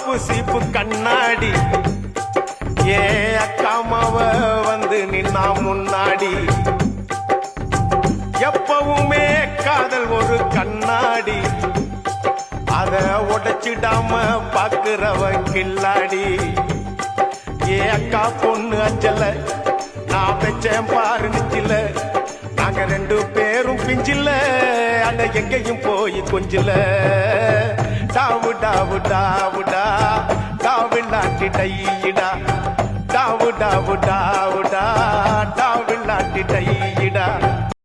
soap சீப்பு கண்ணாடி ஏ அக்காமாவ வந்து நின்னா முன்னாடி எப்பவுமே காதல் ஒரு கண்ணாடி அத உடைச்சிடாம பாக்குறவன் கில்லாடி ஏ அக்கா பொண்ணு அஞ்சல நான் வச்சேன் பாரு நிச்சில நாங்க ரெண்டு பேரும் பிஞ்சில அட எங்கேயும் போய் கொஞ்சில டாவு டாவு டாவுடா டாவில்லாட்டி டையிடா டாவு டாவு டாவுடா டாவில்லாட்டி டையிடா